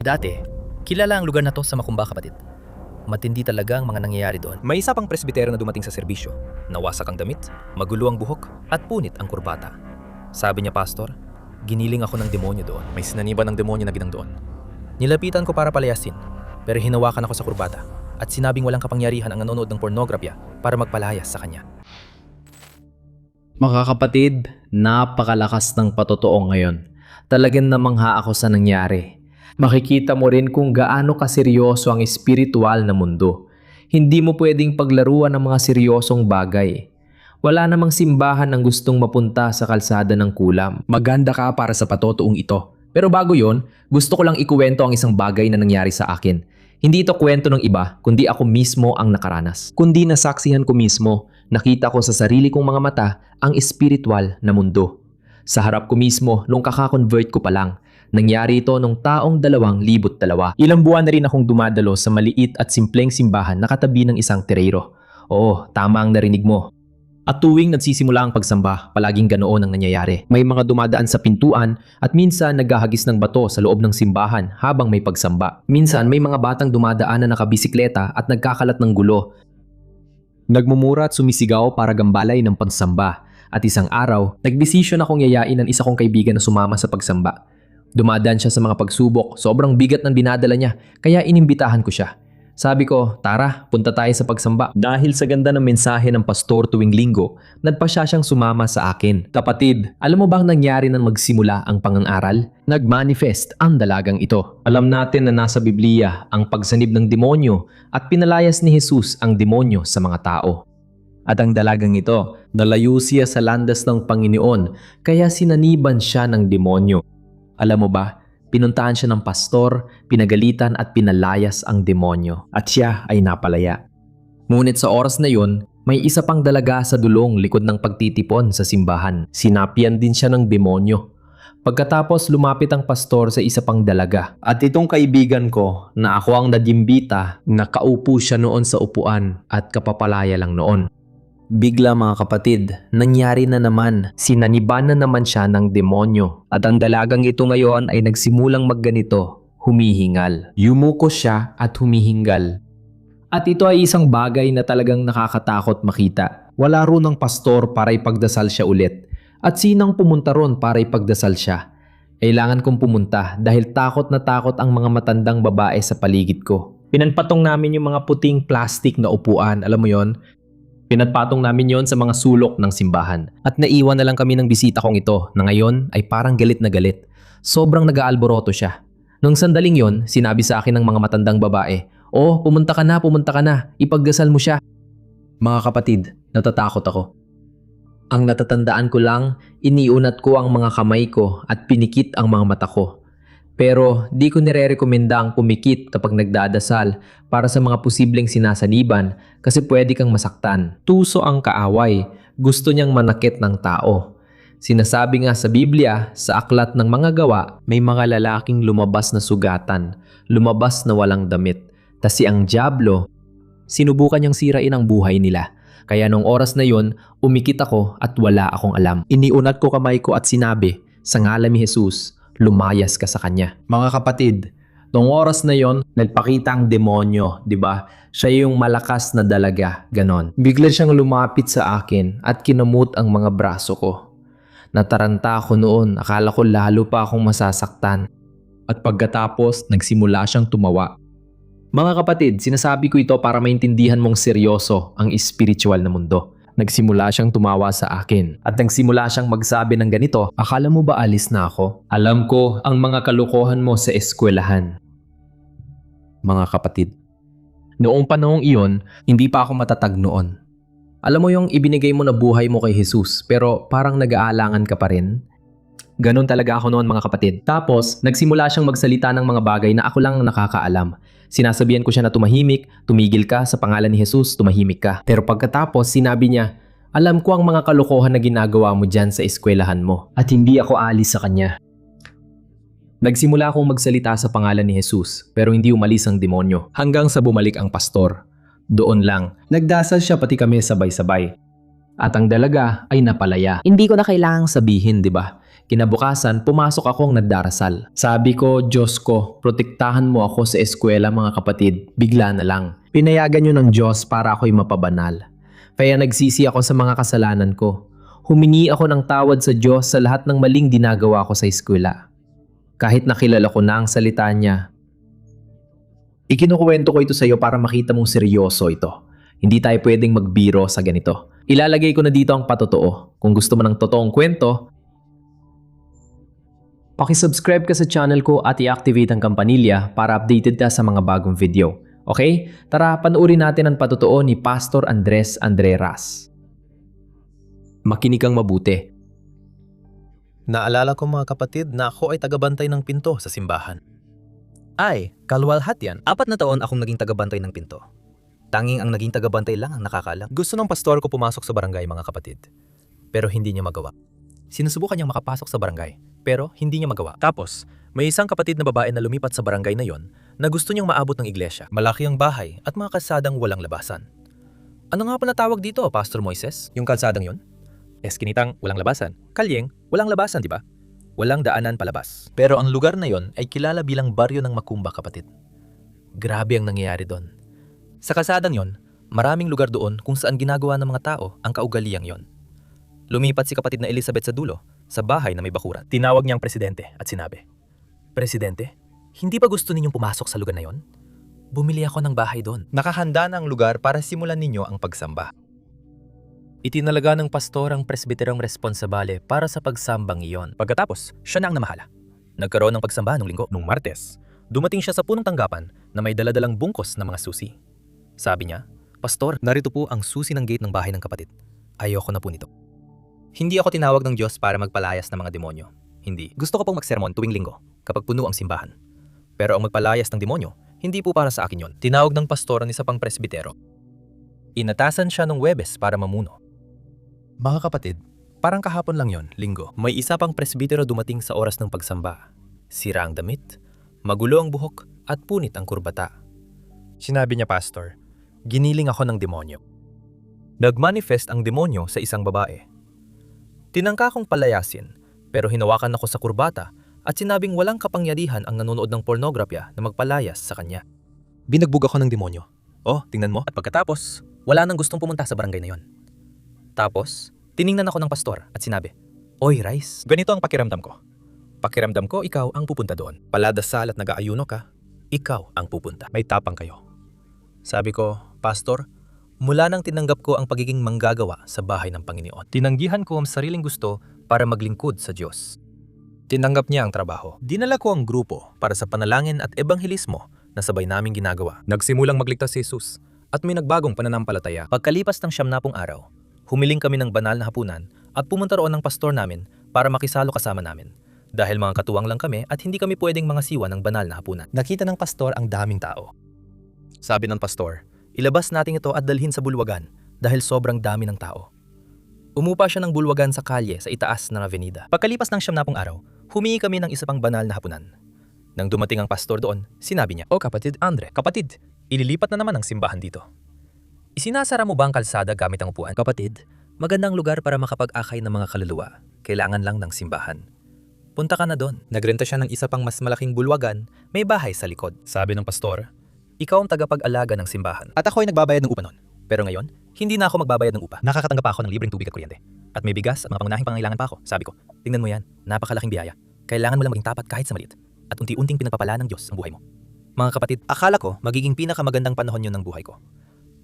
Dati, kilala ang lugar na to sa Makumba, kapatid. Matindi talaga ang mga nangyayari doon. May isa pang presbitero na dumating sa serbisyo. Nawasak ang damit, magulo ang buhok, at punit ang kurbata. Sabi niya, Pastor, giniling ako ng demonyo doon. May sinaniban ng demonyo na ginang doon. Nilapitan ko para palayasin, pero hinawakan ako sa kurbata at sinabing walang kapangyarihan ang nanonood ng pornografya para magpalayas sa kanya. Mga kapatid, napakalakas ng patotoo ngayon. Talagang namangha ako sa nangyari. Makikita mo rin kung gaano kaseryoso ang espiritual na mundo. Hindi mo pwedeng paglaruan ng mga seryosong bagay. Wala namang simbahan ang gustong mapunta sa kalsada ng kulam. Maganda ka para sa patotoong ito. Pero bago yon, gusto ko lang ikuwento ang isang bagay na nangyari sa akin. Hindi ito kwento ng iba, kundi ako mismo ang nakaranas. Kundi nasaksihan ko mismo, nakita ko sa sarili kong mga mata ang espiritual na mundo. Sa harap ko mismo, nung kaka-convert ko pa lang, nangyari ito nung taong 2002. Ilang buwan na rin akong dumadalo sa maliit at simpleng simbahan na katabi ng isang terero. Oo, tama ang narinig mo. At tuwing nagsisimula ang pagsamba, palaging ganoon ang nangyayari. May mga dumadaan sa pintuan at minsan naghahagis ng bato sa loob ng simbahan habang may pagsamba. Minsan may mga batang dumadaan na nakabisikleta at nagkakalat ng gulo. Nagmumura at sumisigaw para gambalay ng pagsamba. At isang araw, nagbisisyon akong yayain ng isa kong kaibigan na sumama sa pagsamba. Dumadaan siya sa mga pagsubok, sobrang bigat ng binadala niya, kaya inimbitahan ko siya. Sabi ko, tara, punta tayo sa pagsamba. Dahil sa ganda ng mensahe ng pastor tuwing linggo, nagpasya siyang sumama sa akin. Kapatid, alam mo bang nangyari nang magsimula ang pangangaral? Nagmanifest ang dalagang ito. Alam natin na nasa Biblia ang pagsanib ng demonyo at pinalayas ni Jesus ang demonyo sa mga tao. At ang dalagang ito, nalayo siya sa landas ng Panginoon, kaya sinaniban siya ng demonyo. Alam mo ba, pinuntahan siya ng pastor, pinagalitan at pinalayas ang demonyo at siya ay napalaya. Ngunit sa oras na yon, may isa pang dalaga sa dulong likod ng pagtitipon sa simbahan. Sinapian din siya ng demonyo. Pagkatapos lumapit ang pastor sa isa pang dalaga. At itong kaibigan ko na ako ang nadimbita, nakaupo siya noon sa upuan at kapapalaya lang noon. Bigla mga kapatid, nangyari na naman. Sinaniban na naman siya ng demonyo. At ang dalagang ito ngayon ay nagsimulang magganito, humihingal. Yumuko siya at humihingal. At ito ay isang bagay na talagang nakakatakot makita. Wala ron ng pastor para ipagdasal siya ulit. At sinang pumunta ron para ipagdasal siya? Kailangan kong pumunta dahil takot na takot ang mga matandang babae sa paligid ko. Pinanpatong namin yung mga puting plastic na upuan, alam mo yon? Pinatpatong namin yon sa mga sulok ng simbahan. At naiwan na lang kami ng bisita kong ito na ngayon ay parang galit na galit. Sobrang nag-aalboroto siya. Nung sandaling yon, sinabi sa akin ng mga matandang babae, "Oh, pumunta ka na, ipagdasal mo siya." Mga kapatid, natatakot ako. Ang natatandaan ko lang, iniunat ko ang mga kamay ko at pinikit ang mga mata ko. Pero di ko nire-rekomenda ang pumikit kapag nagdadasal para sa mga posibleng sinasaniban kasi pwede kang masaktan. Tuso ang kaaway, gusto niyang manakit ng tao. Sinasabi nga sa Biblia, sa aklat ng mga gawa, may mga lalaking lumabas na sugatan, lumabas na walang damit. Kasi ang dyablo, sinubukan niyang sirain ang buhay nila. Kaya nung oras na yon, umikit ako at wala akong alam. Iniunat ko kamay ko at sinabi, sa ngalan ni Jesus, lumayas ka sa kanya. Mga kapatid, noong oras na yon, nagpakita ang demonyo, di ba? Siya yung malakas na dalaga, ganon. Bigla siyang lumapit sa akin at kinamut ang mga braso ko. Nataranta ako noon, akala ko lalo pa akong masasaktan. At pagkatapos, nagsimula siyang tumawa. Mga kapatid, sinasabi ko ito para maintindihan mong seryoso ang espiritual na mundo. Nagsimula siyang tumawa sa akin at nagsimula siyang magsabi ng ganito, "Akala mo ba alis na ako? Alam ko ang mga kalokohan mo sa eskwelahan." Mga kapatid, noong panahong iyon, hindi pa ako matatag noon. Alam mo yung ibinigay mo na buhay mo kay Jesus pero parang nag-aalangan ka pa rin? Ganon talaga ako noon mga kapatid. Tapos, nagsimula siyang magsalita ng mga bagay na ako lang nakakaalam. Sinasabihan ko siya na tumahimik, tumigil ka, sa pangalan ni Jesus, tumahimik ka. Pero pagkatapos, sinabi niya, "Alam ko ang mga kalokohan na ginagawa mo dyan sa eskwelahan mo at hindi ako alis sa kanya." Nagsimula akong magsalita sa pangalan ni Jesus pero hindi umalis ang demonyo hanggang sa bumalik ang pastor. Doon lang, nagdasal siya pati kami sabay-sabay. At ang dalaga ay napalaya. Hindi ko na kailangang sabihin, di ba? Kinabukasan, pumasok akong nagdarasal. Sabi ko, Diyos ko, protektahan mo ako sa eskwela mga kapatid. Bigla na lang. Pinayagan niyo ng Diyos para ako'y mapabanal. Kaya nagsisi ako sa mga kasalanan ko. Humingi ako ng tawad sa Diyos sa lahat ng maling ginagawa ko sa eskwela. Kahit nakilala ko na ang salita niya. Ikinukuwento ko ito sa iyo para makita mong seryoso ito. Hindi tayo pwedeng magbiro sa ganito. Ilalagay ko na dito ang patotoo. Kung gusto mo ng totoong kwento, pakisubscribe ka sa channel ko at i-activate ang kampanilya para updated ka sa mga bagong video. Okay? Tara, panoorin natin ang patotoo ni Pastor Andres Andreras. Makinig kang mabuti. Naalala ko mga kapatid na ako ay tagabantay ng pinto sa simbahan. Ay, kalwalhat yan. 4 na taon akong naging tagabantay ng pinto. Tanging ang naging tagabantay lang ang nakakaalam. Gusto ng pastor ko pumasok sa barangay mga kapatid. Pero hindi niya magawa. Sinusubukan niyang makapasok sa barangay, pero hindi niya magawa. Tapos, may isang kapatid na babae na lumipat sa barangay na yon na gusto niyang maabot ng iglesia. Malaki ang bahay at mga kalsadang walang labasan. Ano nga pala tawag dito, Pastor Moises? Yung kalsadang yon? Eskinitang walang labasan. Kalyeng, walang labasan, di ba? Walang daanan palabas. Pero ang lugar na yon ay kilala bilang baryo ng Macumba, kapatid. Grabe ang nangyayari doon. Sa kalsadang yon, maraming lugar doon kung saan ginagawa ng mga tao ang kaugaliang yon. Lumipat si kapatid na Elizabeth sa dulo, sa bahay na may bakuran. Tinawag niyang presidente at sinabi, Presidente, hindi ba gusto ninyong pumasok sa lugar na yon? Bumili ako ng bahay doon. nakahanda na ang lugar para simulan ninyo ang pagsamba. Itinalaga ng pastor ang presbiterong responsabale para sa pagsambang iyon. Pagkatapos, siya na ang namahala. Nagkaroon ng pagsamba nung linggo. Nung Martes, dumating siya sa punong tanggapan na may daladalang bungkos na mga susi. Sabi niya, Pastor, narito po ang susi ng gate ng bahay ng kapatid. Ayoko na po nito. Hindi ako tinawag ng Diyos para magpalayas ng mga demonyo. Hindi. Gusto ko pong magsermon tuwing linggo kapag puno ang simbahan. Pero ang magpalayas ng demonyo, hindi po para sa akin yon. tinawag ng pastor ang isa pang presbitero. Inatasan siya ng Huwebes para mamuno. Mga kapatid, parang kahapon lang yon, linggo. May isa pang presbitero dumating sa oras ng pagsamba. Sira ang damit, magulo ang buhok, at punit ang kurbata. Sinabi niya, Pastor, giniling ako ng demonyo. Nagmanifest ang demonyo sa isang babae. Tinangka kong palayasin, pero hinawakan ako sa kurbata at sinabing walang kapangyarihan ang nanonood ng pornografya na magpalayas sa kanya. Binagbog ako ng demonyo. Oh, tingnan mo. At pagkatapos, wala nang gustong pumunta sa barangay na yon. Tapos, tiningnan ako ng pastor at sinabi, Oy, Rice, Ganito ang pakiramdam ko. Pakiramdam ko, ikaw ang pupunta doon. Paladasal at nag-aayuno ka, ikaw ang pupunta. May tapang kayo. Sabi ko, Pastor, mula nang tinanggap ko ang pagiging manggagawa sa bahay ng Panginoon, tinanggihan ko ang sariling gusto para maglingkod sa Diyos. Tinanggap niya ang trabaho. Dinala ko ang grupo para sa panalangin at ebanghelismo na sabay naming ginagawa. Nagsimulang magligtas si Jesus at may nagbagong pananampalataya. Pagkalipas ng 70 araw, humiling kami ng banal na hapunan at pumunta roon ng pastor namin para makisalo kasama namin. Dahil mga katuwang lang kami at hindi kami pwedeng mangasiwa ng banal na hapunan. Nakita ng pastor ang daming tao. Sabi ng pastor, ilabas natin ito at dalhin sa bulwagan dahil sobrang dami ng tao. Umupa siya ng bulwagan sa kalye sa itaas ng avenida. Pagkalipas ng 70 araw, humingi kami ng isa pang banal na hapunan. Nang dumating ang pastor doon, sinabi niya, O kapatid Andre, kapatid, ililipat na naman ang simbahan dito. Isinasara mo ba ang kalsada gamit ang upuan? Kapatid, magandang lugar para makapag-akay ng mga kaluluwa. Kailangan lang ng simbahan. Punta ka na doon. Nagrenta siya ng isa pang mas malaking bulwagan, may bahay sa likod. Sabi ng pastor, ikaw ang tagapag-alaga ng simbahan. At ako ay nagbabayad ng upa noon. Pero ngayon, hindi na ako magbabayad ng upa. Nakakatanggap pa ako ng libreng tubig at kuryente. At may bigas at mga pangunahing pangangailangan pa ako. Sabi ko, tingnan mo yan, napakalaking biyaya. Kailangan mo lang maging tapat kahit sa maliit. At unti-unting pinagpapala ng Diyos ang buhay mo. Mga kapatid, akala ko magiging pinakamagandang panahon yun ng buhay ko.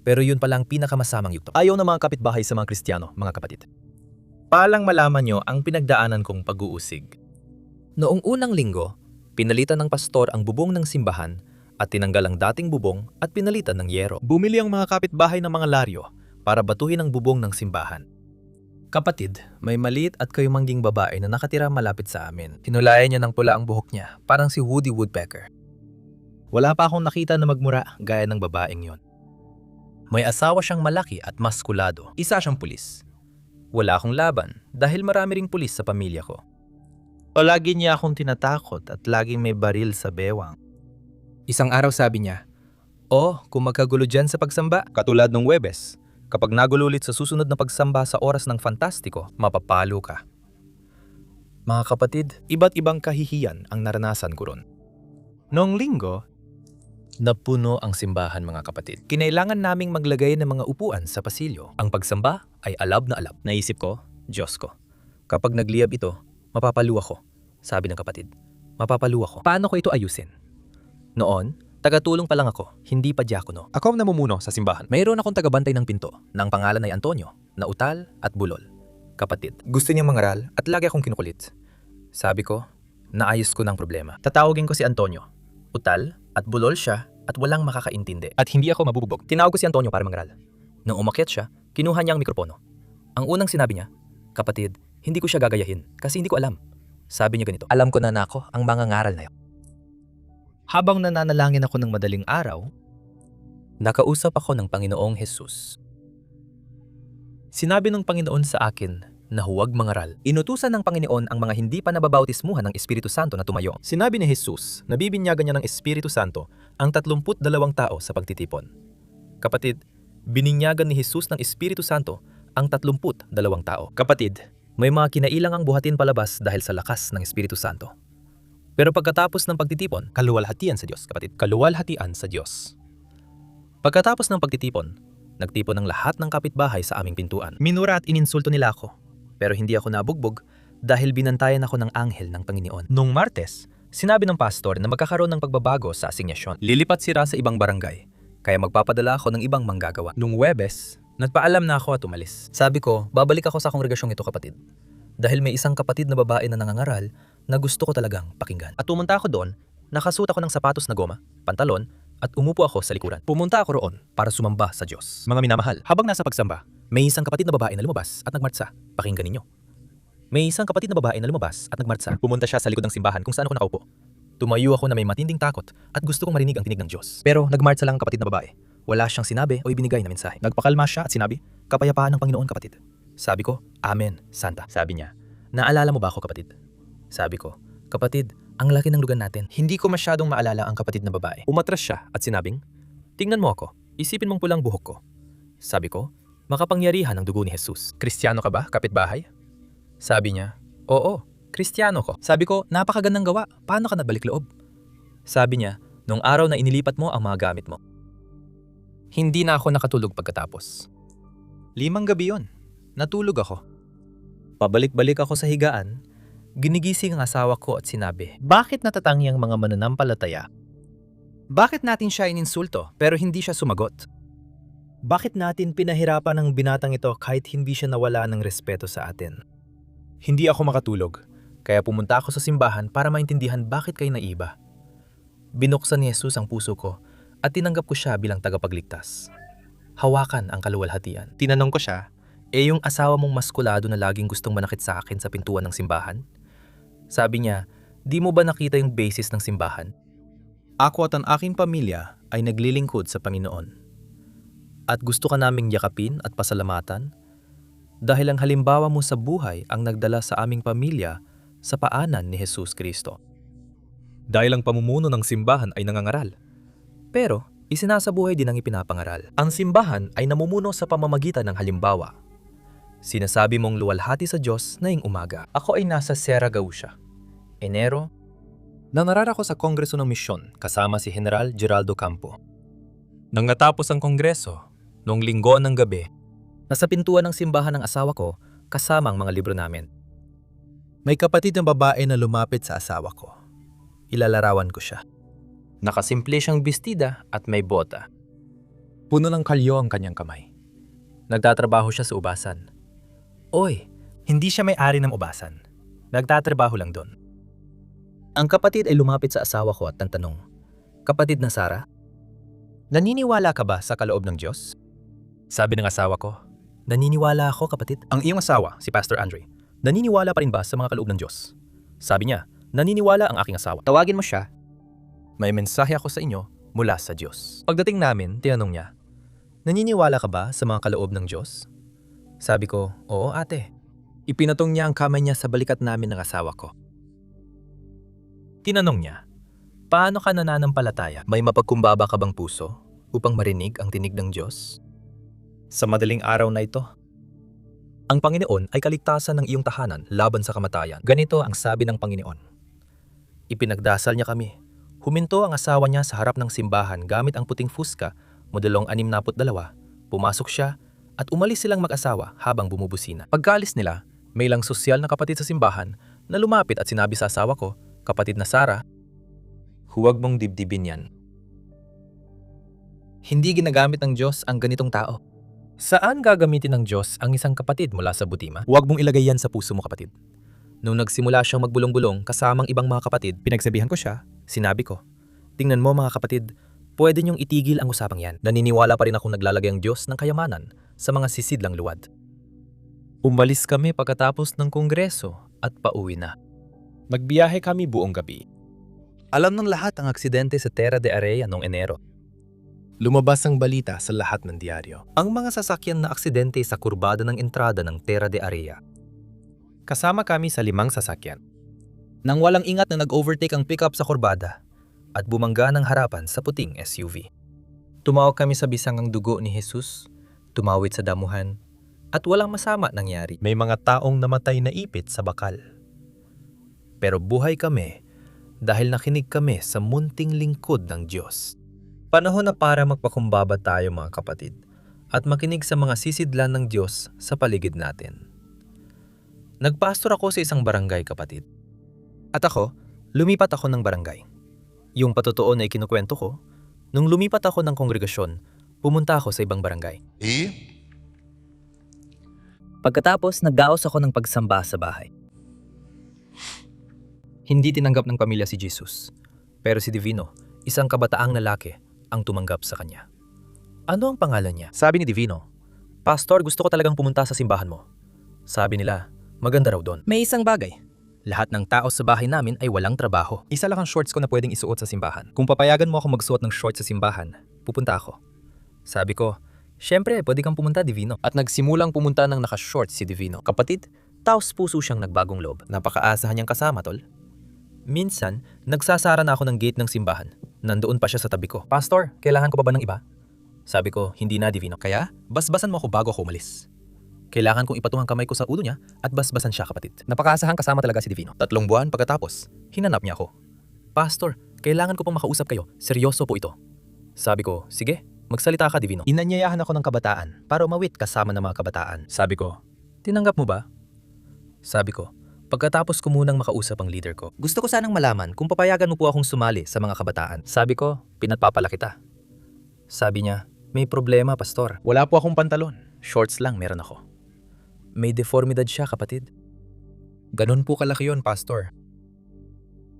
Pero yun pala ang pinakamasamang yugto. Ayaw na mga kapitbahay sa mga Kristiyano, mga kapatid. Palang malaman nyo ang pinagdaanan kong pag-uusig. Noong unang linggo, pinalitan ng pastor ang bubong ng simbahan at tinanggal ang dating bubong at pinalitan ng yero. Bumili ang mga kapitbahay ng mga laryo para batuhin ang bubong ng simbahan. Kapatid, may maliit at kayumangging babae na nakatira malapit sa amin. Hinulayan niya ng pula ang buhok niya, parang si Woody Woodpecker. Wala pa akong nakita na magmura gaya ng babaeng yon. May asawa siyang malaki at maskulado. Isa siyang pulis. Wala akong laban dahil marami ring pulis sa pamilya ko. O lagi niya akong tinatakot at laging may baril sa bewang. Isang araw sabi niya, kung magkagulo dyan sa pagsamba, katulad ng Huwebes, kapag nagululit sa susunod na pagsamba sa oras ng fantastiko, mapapalo ka. Mga kapatid, iba't ibang kahihiyan ang naranasan ko ron. Noong linggo, napuno ang simbahan mga kapatid. Kinailangan naming maglagay ng mga upuan sa pasilyo. Ang pagsamba ay alab na alab. Naisip ko, Diyos ko, kapag nagliyab ito, mapapaluwa ko. Sabi ng kapatid, mapapaluwa ko. Paano ko ito ayusin? Noon, tagatulong pa lang ako, hindi pa diakono. Ako ang namumuno sa simbahan. Mayroon akong tagabantay ng pinto na ang pangalan ay Antonio, na utal at bulol. Kapatid, gusto niyang mangaral at lagi akong kinukulit. Sabi ko, naayos ko ng problema. Tatawagin ko si Antonio. Utal at bulol siya at walang makakaintindi. At hindi ako mabububog. Tinawag ko si Antonio para mangaral. Nang umakyat siya, kinuha niya ang mikropono. Ang unang sinabi niya, kapatid, hindi ko siya gagayahin kasi hindi ko alam. Sabi niya ganito, alam ko na nako ang mga ngaral na yun. Habang nananalangin ako ng madaling araw, nakausap ako ng Panginoong Jesus. Sinabi ng Panginoon sa akin na huwag mangaral. Inutusan ng Panginoon ang mga hindi pa nababautismuhan ng Espiritu Santo na tumayo. Sinabi ni Jesus na bibinyagan niya ng Espiritu Santo ang 32 tao sa pagtitipon. Kapatid, bininyagan ni Jesus ng Espiritu Santo ang 32 tao. Kapatid, may mga kinailangang buhatin palabas dahil sa lakas ng Espiritu Santo. Pero pagkatapos ng pagtitipon, kaluwalhatian sa Diyos, kapatid. Kaluwalhatian sa Diyos. Pagkatapos ng pagtitipon, nagtipon ng lahat ng kapitbahay sa aming pintuan. Minura at ininsulto nila ako. Pero hindi ako nabugbog dahil binantayan ako ng anghel ng Panginoon. Noong Martes, sinabi ng pastor na magkakaroon ng pagbabago sa asignasyon. Lilipat sila sa ibang barangay, kaya magpapadala ako ng ibang manggagawa. Noong Huwebes, nagpaalam na ako at umalis. Sabi ko, babalik ako sa kongregasyong ito kapatid. Dahil may isang kapatid na babae na nangangaral na gusto ko talagang pakinggan. At pumunta ako doon, nakasuot ako ng sapatos na goma, pantalon, at umupo ako sa likuran. Pumunta ako roon para sumamba sa Diyos. Mga minamahal, habang nasa pagsamba, may isang kapatid na babae na lumabas at nagmartsa. Pakinggan ninyo. May isang kapatid na babae na lumabas at nagmartsa. Pumunta siya sa likod ng simbahan kung saan ako nakaupo. Tumayo ako na may matinding takot at gusto kong marinig ang tinig ng Diyos. Pero nagmartsa lang ang kapatid na babae. Wala siyang sinabi o ibinigay na mensahe. Nagpakalma siya at sinabi, kapayapaan ng Panginoon kapatid. Sabi ko, Amen, Santa. Sabi niya, naalala mo ba ako kapatid? Sabi ko, kapatid, ang laki ng lugar natin. Hindi ko masyadong maalala ang kapatid na babae. Umatras siya at sinabing, tingnan mo ako, isipin mong pulang buhok ko. Sabi ko, makapangyarihan ang dugo ni Jesus. Kristiyano ka ba, kapitbahay? Sabi niya, oo, Kristiyano ko. Sabi ko, napakagandang gawa, paano ka nabalik loob? Sabi niya, nung araw na inilipat mo ang mga gamit mo. Hindi na ako nakatulog pagkatapos. 5 gabi yon, natulog ako. Pabalik-balik ako sa higaan, ginigising ang asawa ko at sinabi, bakit natatangi ang mga mananampalataya? Bakit natin siya ininsulto pero hindi siya sumagot? Bakit natin pinahirapan ang binatang ito kahit hindi siya nawala ng respeto sa atin? Hindi ako makatulog, kaya pumunta ako sa simbahan para maintindihan bakit kayo naiba. Binuksan ni Jesus ang puso ko at tinanggap ko siya bilang tagapagligtas. Hawakan ang kaluwalhatian. Tinanong ko siya, yung asawa mong maskulado na laging gustong manakit sa akin sa pintuan ng simbahan? Sabi niya, di mo ba nakita yung basis ng simbahan? Ako at ang aking pamilya ay naglilingkod sa Panginoon. At gusto ka naming yakapin at pasalamatan dahil ang halimbawa mo sa buhay ang nagdala sa aming pamilya sa paanan ni Jesus Kristo. Dahil ang pamumuno ng simbahan ay nangangaral, pero isinasabuhay din ang ipinapangaral. Ang simbahan ay namumuno sa pamamagitan ng halimbawa. Sinasabi mong luwalhati sa Diyos na ing umaga. Ako ay nasa Serra Gausha, Enero. Nangaral ako sa Kongreso ng Misyon kasama si General Geraldo Campo. Nang natapos ang kongreso, noong linggo ng gabi, nasa pintuan ng simbahan ng asawa ko kasama ang mga libro namin. May kapatid na babae na lumapit sa asawa ko. Ilalarawan ko siya. Nakasimple siyang bestida at may bota. Puno ng kalyo ang kanyang kamay. Nagtatrabaho siya sa ubasan. Oy, hindi siya may-ari ng ubasan. Nagtatrabaho lang doon. Ang kapatid ay lumapit sa asawa ko at nagtanong, kapatid na Sarah, naniniwala ka ba sa kaloob ng Diyos? Sabi ng asawa ko, naniniwala ako kapatid. Ang iyong asawa, si Pastor Andre, naniniwala pa rin ba sa mga kaloob ng Diyos? Sabi niya, naniniwala ang aking asawa. Tawagin mo siya. May mensahe ako sa inyo mula sa Diyos. Pagdating namin, tinanong niya, naniniwala ka ba sa mga kaloob ng Diyos? Sabi ko, oo ate. Ipinatong niya ang kamay niya sa balikat namin ng asawa ko. Tinanong niya, paano ka nananampalataya? May mapagkumbaba ka bang puso upang marinig ang tinig ng Diyos? Sa madaling araw na ito, Ang Panginoon ay kaligtasan ng iyong tahanan laban sa kamatayan. Ganito ang sabi ng Panginoon. Ipinagdasal niya kami. Huminto ang asawa niya sa harap ng simbahan gamit ang puting fuska, modelong 62. Pumasok siya at umalis silang mag-asawa habang bumubusina. Pagkaalis nila, may ilang sosyal na kapatid sa simbahan na lumapit at sinabi sa asawa ko, kapatid na Sarah, huwag mong dibdibin yan. Hindi ginagamit ng Diyos ang ganitong tao. Saan gagamitin ng Diyos ang isang kapatid mula sa butima? Huwag mong ilagay yan sa puso mo, kapatid. Nung nagsimula siyang magbulong-bulong kasamang ibang mga kapatid, pinagsabihan ko siya, sinabi ko, tingnan mo mga kapatid, pwede niyong itigil ang usapang yan. Naniniwala pa rin akong naglalagay ang Diyos ng kayamanan sa mga sisidlang luwad. Umalis kami pagkatapos ng kongreso at pauwi na. Magbiyahe kami buong gabi. Alam ng lahat ang aksidente sa Terra de Area noong Enero. Lumabas ang balita sa lahat ng diaryo. Ang mga sasakyan na aksidente sa kurbada ng entrada ng Terra de Area. Kasama kami sa 5 sasakyan. Nang walang ingat na nag-overtake ang pickup sa kurbada at bumangga ng harapan sa puting SUV. Tumawag kami sa bisangang dugo ni Jesus, tumawid sa damuhan, at walang masama nangyari. May mga taong namatay na ipit sa bakal. Pero buhay kami dahil nakinig kami sa munting lingkod ng Diyos. Panahon na para magpakumbaba tayo mga kapatid at makinig sa mga sisidlan ng Diyos sa paligid natin. Nagpastor ako sa isang barangay, kapatid. At ako, lumipat ako ng barangay. Yung patotoo na ikinukwento ko, nung lumipat ako ng kongregasyon, pumunta ako sa ibang barangay. Pagkatapos, nagdaos ako ng pagsamba sa bahay. Hindi tinanggap ng pamilya si Jesus, pero si Divino, isang kabataang lalaki, ang tumanggap sa kanya. Ano ang pangalan niya? Sabi ni Divino, Pastor, gusto ko talagang pumunta sa simbahan mo. Sabi nila, maganda raw doon. May isang bagay. Lahat ng tao sa bahay namin ay walang trabaho. Isa lang ang shorts ko na pwedeng isuot sa simbahan. Kung papayagan mo ako magsuot ng shorts sa simbahan, pupunta ako. Sabi ko, syempre, pwede kang pumunta, Divino. At nagsimulang pumunta ng naka-shorts si Divino. Kapatid, taos puso siyang nagbagong loob. Napakaasahan niyang kasama, tol. Minsan, nagsasara na ako ng gate ng simbahan. Nandoon pa siya sa tabi ko. Pastor, kailangan ko pa ba ng iba? Sabi ko, hindi na, Divino. Kaya, basbasan mo ako bago ako umalis. Kailangan kong ipatungan kamay ko sa ulo niya at basbasan siya, kapatid. Napakaasahan kasama talaga si Divino. 3 buwan pagkatapos, hinanap niya ako. Pastor, kailangan ko pong makausap kayo. Seryoso po ito. Sabi ko, sige, magsalita ka, Divino. Inanyayahan ako ng kabataan para umawit kasama ng mga kabataan. Sabi ko, tinanggap mo ba? Sabi ko, pagkatapos ko munang makausap ang leader ko, gusto ko sanang malaman kung papayagan mo po akong sumali sa mga kabataan. Sabi ko, pinagpapala kita. Sabi niya, may problema, Pastor. Wala po akong pantalon. Shorts lang meron ako. May deformidad siya, kapatid. Ganun po kalaki yun, Pastor.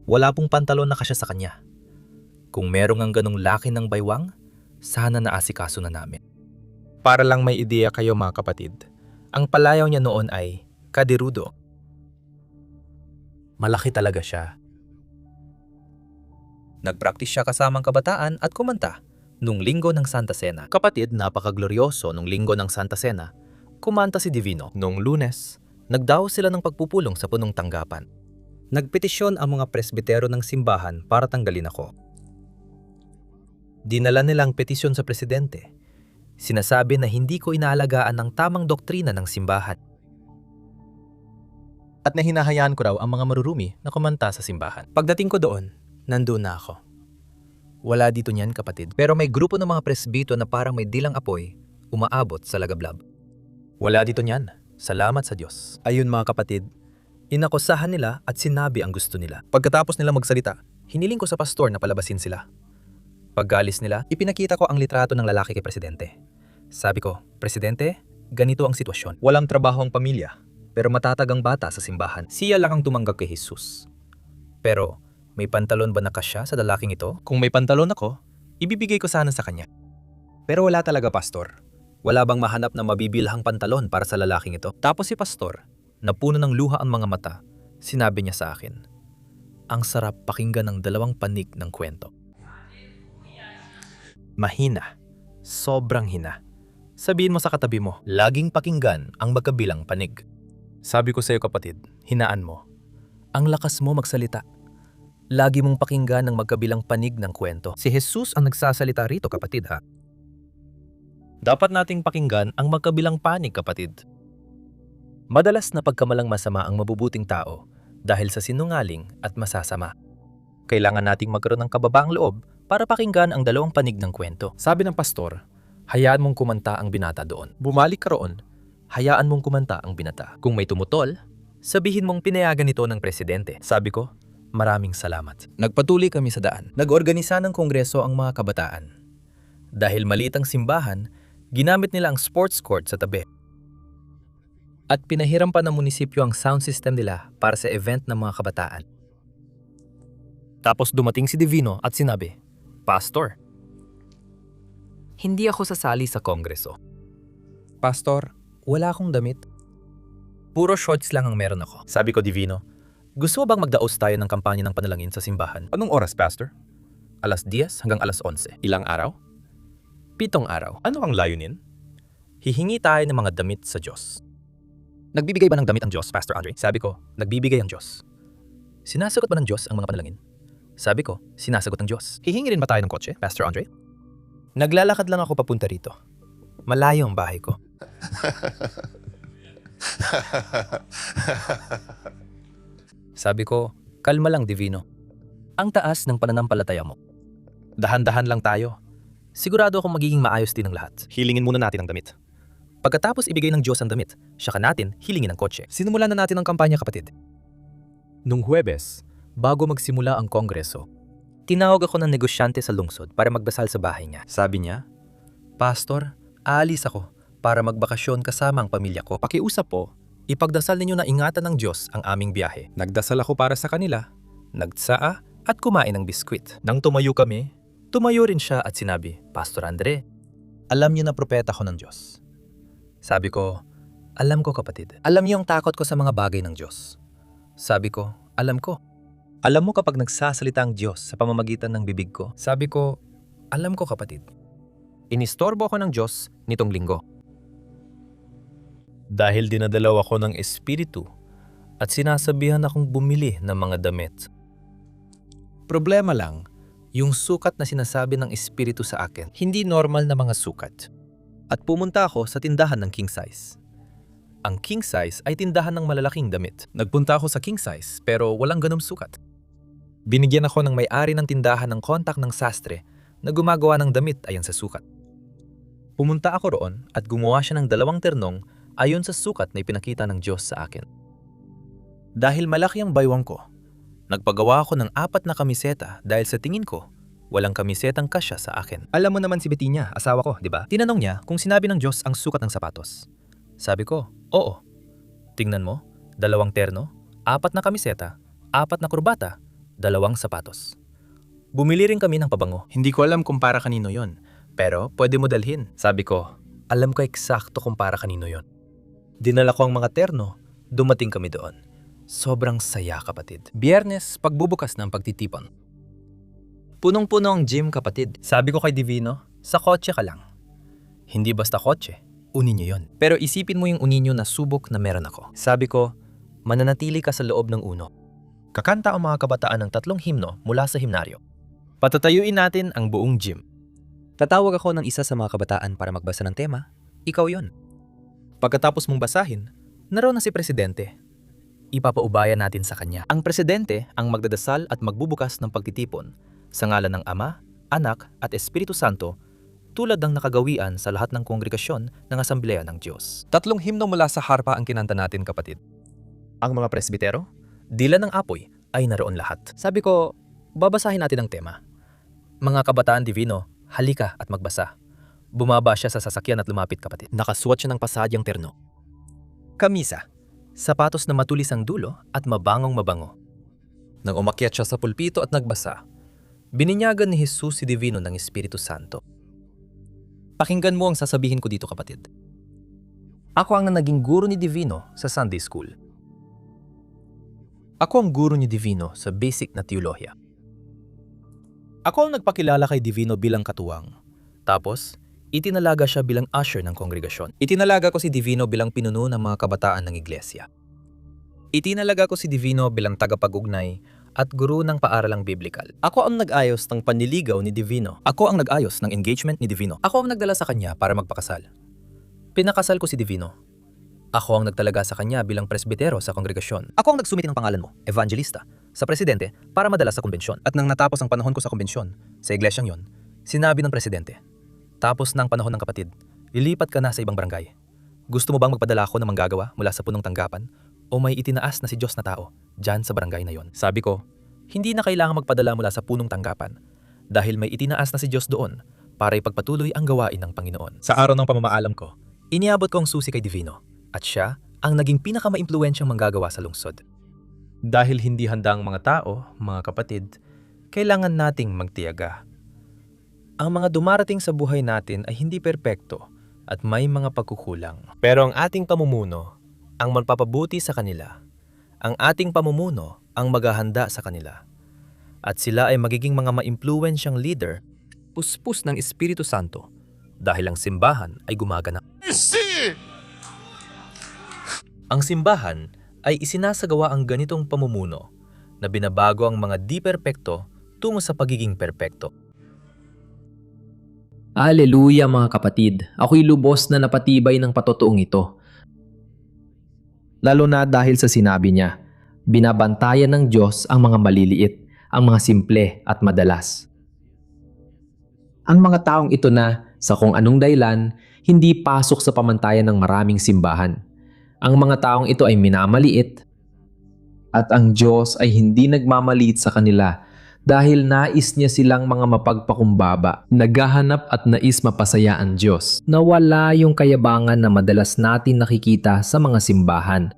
Wala pong pantalon na kasya sa kanya. Kung merong ang ganung laki ng baywang, sana naasikaso na namin. Para lang may ideya kayo mga kapatid, ang palayaw niya noon ay kadirudo. Malaki talaga siya. Nagpraktis siya kasamang kabataan at kumanta nung linggo ng Santa Cena. Kapatid, napakagloryoso nung linggo ng Santa Cena. Kumanta si Divino. Nung Lunes, nagdaos sila ng pagpupulong sa punong tanggapan. Nagpetisyon ang mga presbitero ng simbahan para tanggalin ako. Dinala nilang petisyon sa presidente. Sinasabi na hindi ko inaalagaan ng tamang doktrina ng simbahan. At nahinahayaan ko raw ang mga marurumi na kumanta sa simbahan. Pagdating ko doon, nandun na ako. Wala dito niyan, kapatid. Pero may grupo ng mga presbito na parang may dilang apoy, umaabot sa lagablab. Wala dito niyan. Salamat sa Diyos. Ayun mga kapatid, inakusahan nila at sinabi ang gusto nila. Pagkatapos nila magsalita, hiniling ko sa pastor na palabasin sila. Paggalis nila, ipinakita ko ang litrato ng lalaki kay presidente. Sabi ko, Presidente, ganito ang sitwasyon. Walang trabaho ang pamilya, pero matatag ang bata sa simbahan. Siya lang ang tumanggap kay Jesus. Pero, may pantalon ba na kasya sa lalaking ito? Kung may pantalon ako, ibibigay ko sana sa kanya. Pero wala talaga, Pastor. Wala bang mahanap na mabibilhang pantalon para sa lalaking ito? Tapos si Pastor, napuno ng luha ang mga mata, sinabi niya sa akin, ang sarap pakinggan ng 2 panig ng kwento. Mahina. Sobrang hina. Sabihin mo sa katabi mo, laging pakinggan ang magkabilang panig. Sabi ko sa iyo, kapatid, hinaan mo. Ang lakas mo magsalita. Lagi mong pakinggan ang magkabilang panig ng kwento. Si Jesus ang nagsasalita rito, kapatid, ha? Dapat nating pakinggan ang magkabilang panig, kapatid. Madalas na pagkamalang masama ang mabubuting tao dahil sa sinungaling at masasama. Kailangan nating magkaroon ng kababaang loob para pakinggan ang dalawang panig ng kwento. Sabi ng pastor, hayaan mong kumanta ang binata doon. Bumalik ka roon, hayaan mong kumanta ang binata. Kung may tumutol, sabihin mong pinayagan ito ng presidente. Sabi ko, maraming salamat. Nagpatuloy kami sa daan. Nag-organisa ng kongreso ang mga kabataan. Dahil maliit ang simbahan, ginamit nila ang sports court sa tabi. At pinahiram pa ng munisipyo ang sound system nila para sa event ng mga kabataan. Tapos dumating si Divino at sinabi, Pastor, Hindi ako sasali sa kongreso. Pastor, wala akong damit. Puro shorts lang ang meron ako. sabi ko Divino, gusto mo bang magdaos tayo ng kampanya ng panalangin sa simbahan? Anong oras, Pastor? 10:00 hanggang 11:00. Ilang araw? 7 araw. Ano ang layunin? Hihingi tayo ng mga damit sa Diyos. Nagbibigay ba ng damit ang Diyos, Pastor Andre? Sabi ko, nagbibigay ang Diyos. Sinasagot ba ng Diyos ang mga panalangin? Sabi ko, sinasagot ng Diyos. Hihingi rin ba tayo ng kotse, Pastor Andre? Naglalakad lang ako papunta rito. Malayo ang bahay ko. Sabi ko, kalma lang Divino. Ang taas ng pananampalataya mo. Dahan-dahan lang tayo. Sigurado akong magiging maayos din ang lahat. Hilingin muna natin ang damit. Pagkatapos ibigay ng Diyos ang damit, saka natin hilingin ang kotse. Sinimulan na natin ang kampanya, kapatid. Nung Huwebes, bago magsimula ang kongreso, tinawag ako ng negosyante sa lungsod para magdasal sa bahay niya. Sabi niya, Pastor, aalis ako para magbakasyon kasama ang pamilya ko. Pakiusap po, ipagdasal ninyo na ingatan ng Diyos ang aming biyahe. Nagdasal ako para sa kanila, nagtsaa at kumain ng biskwit. Nang tumayo kami, tumayo rin siya at sinabi, Pastor Andre, alam niyo na propeta ko ng Diyos. Sabi ko, alam ko kapatid. Alam niyo ang takot ko sa mga bagay ng Diyos. Sabi ko, alam ko. Alam mo kapag nagsasalita ang Diyos sa pamamagitan ng bibig ko? Sabi ko, alam ko kapatid. Inistorbo ako ng Diyos nitong linggo. Dahil dinadalaw ako ng Espiritu at sinasabihan akong bumili ng mga damit. Problema lang, yung sukat na sinasabi ng Espiritu sa akin, hindi normal na mga sukat. At pumunta ako sa tindahan ng king size. Ang king size ay tindahan ng malalaking damit. Nagpunta ako sa king size pero walang ganong sukat. Binigyan ako ng may-ari ng tindahan ng kontak ng sastre na gumagawa ng damit ayon sa sukat. Pumunta ako roon at gumawa siya ng 2 ternong ayon sa sukat na ipinakita ng Diyos sa akin. Dahil malaki ang baywang ko, nagpagawa ako ng 4 na kamiseta dahil sa tingin ko, walang kamisetang kasya sa akin. Alam mo naman si Bettina, asawa ko, di ba? Tinanong niya kung sinabi ng Diyos ang sukat ng sapatos. Sabi ko, oo. Tingnan mo, 2 terno, 4 na kamiseta, 4 na kurbata, 2 sapatos. Bumili rin kami ng pabango. Hindi ko alam kung para kanino yon, pero pwede mo dalhin. Sabi ko, alam ko eksakto kung para kanino yon. Dinala ko ang mga terno, dumating kami doon. Sobrang saya kapatid. Biyernes, pagbubukas ng pagtitipon. Punong-puno ang gym kapatid. Sabi ko kay Divino, sa kotse ka lang. Hindi basta kotse, uninyo yon. Pero isipin mo yung uninyo na subok na meron ako. Sabi ko, mananatili ka sa loob ng uno. Kakanta ang mga kabataan ng 3 himno mula sa himnaryo. Patatayuin natin ang buong gym. Tatawag ako ng isa sa mga kabataan para magbasa ng tema. Ikaw yon. Pagkatapos mong basahin, naroon na si Presidente. Ipapaubaya natin sa kanya. Ang Presidente ang magdadasal at magbubukas ng pagtitipon sa ngalan ng Ama, Anak at Espiritu Santo tulad ng nakagawian sa lahat ng kongregasyon ng Asambleya ng Diyos. 3 himno mula sa harpa ang kinanta natin kapatid. Ang mga presbitero, dila ng apoy ay naroon lahat. Sabi ko, babasahin natin ang tema. Mga kabataan divino, halika at magbasa. Bumaba siya sa sasakyan at lumapit kapatid. Nakasuot siya ng pasadyang terno. Kamisa, sapatos na matulis ang dulo at mabangong mabango. Nang umakyat siya sa pulpito at nagbasa, bininyagan ni Jesus si Divino ng Espiritu Santo. Pakinggan mo ang sasabihin ko dito kapatid. Ako ang naging guro ni Divino sa Sunday School. Ako ang guro ni Divino sa basic na teolohiya. Ako ang nagpakilala kay Divino bilang katuwang. Tapos, itinalaga siya bilang usher ng kongregasyon. Itinalaga ko si Divino bilang pinuno ng mga kabataan ng iglesia. Itinalaga ko si Divino bilang tagapag-ugnay at guro ng paaralang biblikal. Ako ang nag-ayos ng panliligaw ni Divino. Ako ang nag-ayos ng engagement ni Divino. Ako ang nagdala sa kanya para magpakasal. Pinakasal ko si Divino. Ako ang nagtalaga sa kanya bilang presbitero sa kongregasyon. Ako ang nagsumiti ng pangalan mo, evangelista, sa presidente para madala sa konbensyon. At nang natapos ang panahon ko sa konbensyon, sa iglesyang yon, sinabi ng presidente, tapos ng panahon ng kapatid, lilipat ka na sa ibang barangay. Gusto mo bang magpadala ako ng manggagawa mula sa punong tanggapan o may itinaas na si Diyos na tao dyan sa barangay na yon? Sabi ko, hindi na kailangan magpadala mula sa punong tanggapan dahil may itinaas na si Diyos doon para ipagpatuloy ang gawain ng Panginoon. Sa araw ng pamamaalam ko, iniabot ko ang susi kay Divino at siya ang naging pinakamaimpluwensyang manggagawa sa lungsod. Dahil hindi handa ang mga tao, mga kapatid, kailangan nating magtiyaga. Ang mga dumarating sa buhay natin ay hindi perpekto at may mga pagkukulang. Pero ang ating pamumuno ang magpapabuti sa kanila. Ang ating pamumuno ang maghahanda sa kanila. At sila ay magiging mga maimpluwensyang leader, puspos ng Espiritu Santo, dahil ang simbahan ay gumaganap. Ang simbahan ay isinasagawa ang ganitong pamumuno na binabago ang mga di perpekto tungo sa pagiging perpekto. Aleluya mga kapatid, ako'y lubos na napatibay ng patotoong ito. Lalo na dahil sa sinabi niya, binabantayan ng Diyos ang mga maliliit, ang mga simple at madalas. Ang mga taong ito na, sa kung anong dahilan, hindi pasok sa pamantayan ng maraming simbahan. Ang mga taong ito ay minamaliit at ang Diyos ay hindi nagmamaliit sa kanila dahil nais niya silang mga mapagpakumbaba, naghahanap at nais mapasaya ang Diyos. Nawala yung kayabangan na madalas natin nakikita sa mga simbahan.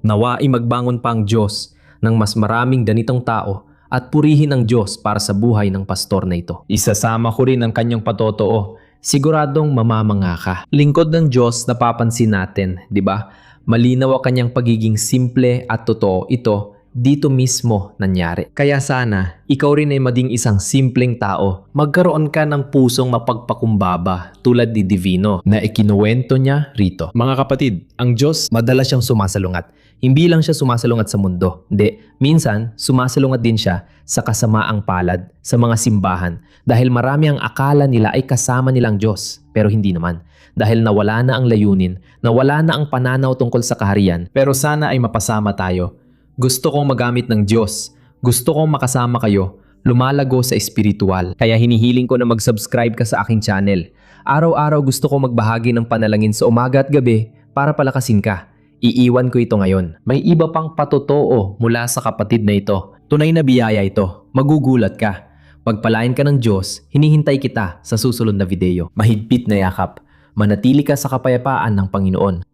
Nawa ay magbangon pa ang Diyos ng mas maraming ganitong tao at purihin ang Diyos para sa buhay ng pastor na ito. Isasama ko rin ang kanyang patotoo. Siguradong mamamanga ka. Lingkod ng Diyos napapansin natin, di ba? Malinaw ang kanyang pagiging simple at totoo ito dito mismo nangyari. Kaya sana, ikaw rin ay maging isang simpleng tao. Magkaroon ka ng pusong mapagpakumbaba tulad ni Divino na ikinuwento niya rito. Mga kapatid, ang Diyos madalas siyang sumasalungat. Hindi lang siya sumasalungat sa mundo. Hindi, minsan sumasalungat din siya sa kasamaang palad sa mga simbahan dahil marami ang akala nila ay kasama nilang Diyos pero hindi naman. Dahil nawala na ang layunin, nawala na ang pananaw tungkol sa kaharian pero sana ay mapasama tayo. Gusto kong magamit ng Diyos. Gusto kong makasama kayo, lumalago sa espiritual. Kaya hinihiling ko na mag-subscribe ka sa aking channel. Araw-araw gusto kong magbahagi ng panalangin sa umaga at gabi para palakasin ka. Iiwan ko ito ngayon. May iba pang patotoo mula sa kapatid na ito. Tunay na biyaya ito. Magugulat ka. Pagpalain ka ng Diyos, hinihintay kita sa susunod na video. Mahigpit na yakap. Manatili ka sa kapayapaan ng Panginoon.